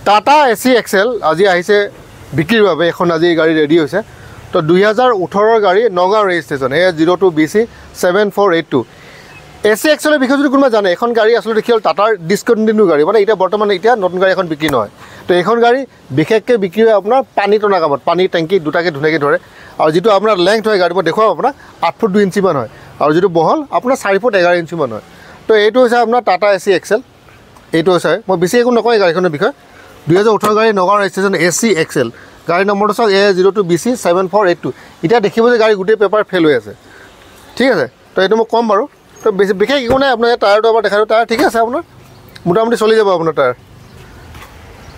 Tata AC Excel আজি আহিছে বিক্রির বাবে এখন আজি গাড়ি রেডি হয়েছে তো 2018 গাড়ি নগাঁও রেজিস্ট্রেশন A02BC 7482 এচি এক্সেলের বিষয়ে যদি কোনোবা জানে এখন গাড়ি আসলে কি হল টাটার ডিসকন্টিনিউ গাড়ি মানে এটা বর্তমানে এটা নতুন গাড়ি এখন বিক্রি নহয় তো এখন গাড়ি বিশেষকে বিক্রি হয় আপনার পানি টনা কামত পানি ট্যাঙ্কি দুটাকে ধুনীয়াকৈ ধরে আর যেটো আপনার লেংথ হয় গাড়ি মই দেখুৱাম আপনার 8 ফুট 2 ইঞ্চি মান হয় আর যেটো বহল আপনার 4 ফুট 11 ইঞ্চি মান হয় তো এইটো হৈছে আপনার টাটা এচি এক্সেল এইটো হৈছে মই বেছি একো নকয় গাড়িখনৰ বিষয়ে 2018 গাড়ি নগাঁও রেজিস্ট্রেশন এচি এক্সেল গাড়ি নম্বরটা চাওক A02BC 7482 এটা দেখিব যে গাড়ি গোটেই পেপার ফেল হয়ে আছে ঠিক আছে তো এইটো মই কম বাৰু তো বেছি বিশেষ একো নাই আপনার টায়ারটো আবার দেখালো টায়ার ঠিক আছে আপনার মোটামুটি চলি যাব আপনার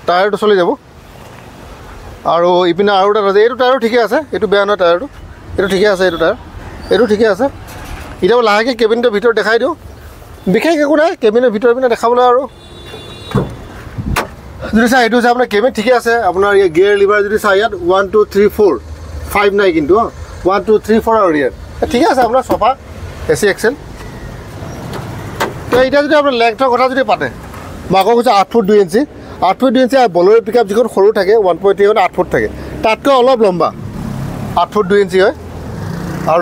টায়ারটো চলি যাব আর ইপিনে আর এটা এইটো টায়ারও ঠিকই আছে এইটো বেয়া নহয় টায়ারটো এইটো ঠিকই আছে এইটো টায়ার এইটো ঠিকই আছে এটা লাহেকৈ কেবিনটোৰ ভিতৰত দেখাই দিওঁ বিশেষ একো নাই কেবিনৰ ভিতৰত পিনে দেখাবলৈ আৰু যদি চাই এইটো হৈছে আপোনাৰ কেবিন ঠিকে আছে আপোনাৰ এই গিয়াৰ লিভাৰ যদি চাই ইয়াত 1 2 3 4 5 নাই কিন্তু 1 2 3 4 আৰু ইয়াত ঠিকে আছে আপোনাৰ সোফা এচি এক্সেল তো এটা যদি আপোনাৰ লেংথৰ কথা যদি পাতে মাকক কৈছে 8 ফুট 2 ইঞ্চি 8 ফুট 2 ইঞ্চি আর বলেরো পিকআপ যখন সরু থাকে 1.3 8 ফুট থাকে তাতকৈ অলপ লম্বা 8 ফুট 2 ইঞ্চি হয় আর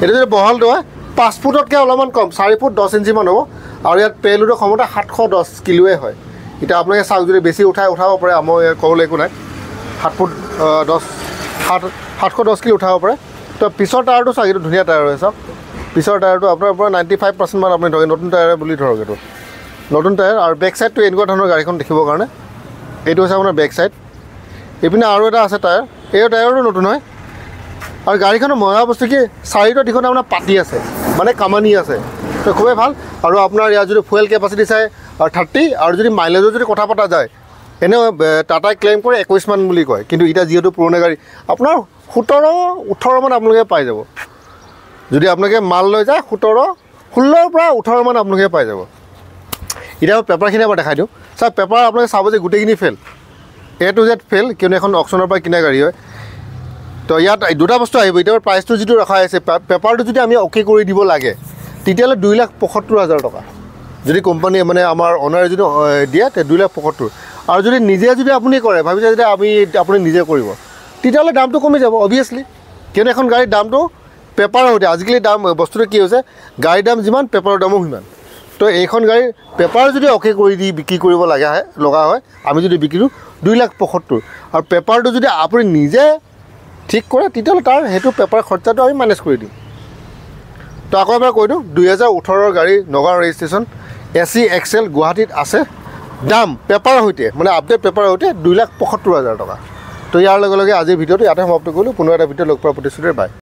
এটা যদি বহলটো হয় 5 ফুটতকৈ অলপমান কম 4 ফুট 10 ইঞ্চি মান হ'ব আর ইয়াত পেলোডৰ ক্ষমতা 710 কিলোৱে হয় এটা আপোনালোকে চাওক যদি বেছি উঠাব পাৰে মই ক'বলৈ একো নাই 7 ফুট 710 কিলো উঠাব পাৰে তো পিছৰ টায়াৰটো চাওক এইটো ধুনীয়া টায়াৰ হয় চাওক পিছৰ টায়াৰটো আপোনাৰ পৰা 95% মান আপুনি ধৰক নতুন টায়াৰ বুলি ধৰক এইটো নতুন টায়াৰ আৰ বেক সাইডটো এনেকুৱা ধৰণৰ গাড়ীখন দেখিবৰ কাৰণে এইটো হৈছে আপোনাৰ বেক সাইড এইপিনে আৰু এটা আছে টায়াৰ এই টায়াৰটো নতুন হয় আৰ গাড়ীখনৰ মজা বস্তু কি চাৰিটা দিশত আপোনাৰ পাতি আছে মানে কামানি আছে তো খুবেই ভাল আৰু আপোনাৰ ইয়াৰ যদি ফুয়েল কেপাচিটি চাই 30 আৰু যদি মাইলেজৰ যদি কথা পতা যায় এনে টাটাই ক্লেইম কৰে 21 মান বুলি কয় কিন্তু এটা যেহেতু পুৰণা গাড়ী আপোনাৰ 17-18 মান আপোনালোকে পাই যাব যদি আপোনালোকে মাল লৈ যায় 16 পৰা 18 মান আপোনালোকে পাই যাব এটা পেপাৰখিনি আবাৰ দেখাই দিওঁ স্যাৰ পেপাৰ আপোনালোকে চাব যে গোটেইখিনি fail A to Z fail কিয়নো এখন অকশ্যনৰ পৰা কিনা গাড়ী হয় তো ইয়াত দুটা বস্তু আহিব এতিয়া প্ৰাইচটো যিটো ৰখা আছে পেপাৰটো যদি আমি অ'কে কৰি দিব লাগে তেতিয়াহ'লে 2,75,000 টকা যদি কোম্পানী মানে আমাৰ অনাৰে যদি দিয়ে তে 2,75,000 আৰু যদি নিজে যদি আপুনি কৰে ভাবিছে যে আপুনি নিজে কৰিব তেতিয়াহ'লে দামটো কমি যাব অবভিয়াছলি কিয়নো এখন গাড়ীৰ দামটো পেপাৰৰ সৈতে আজিকালি দাম বস্তুটো কি হৈছে গাড়ীৰ দাম যিমান পেপাৰৰ দামো সিমান তো এইখন গাড়ী পেপাৰ যদি অ'কে কৰি দি বিক্ৰী কৰিব লগা হয় আমি যদি বিক্ৰী 2,75,000 আৰু পেপাৰটো যদি আপুনি নিজে ঠিক কৰে তেতিয়াহ'লে তাৰ সেইটো পেপাৰ খৰচাটো আমি মেনেজ কৰি দিম তো আকৌ এবাৰ কৈ দিওঁ 2018 গাড়ী নগাঁও ৰেজিষ্ট্ৰেশ্যন এচি এক্সেল গুৱাহাটীত আছে দাম পেপাৰৰ সৈতে মানে আপডেট পেপাৰৰ সৈতে 2,75,000 টকা তো ইয়াৰ লগে লগে আজিৰ ভিডিঅ'টো ইয়াতে সমাপ্ত কৰিলোঁ পুনৰ এটা ভিডিঅ' লগ পোৱাৰ প্ৰতিশ্ৰুতিৰে বাই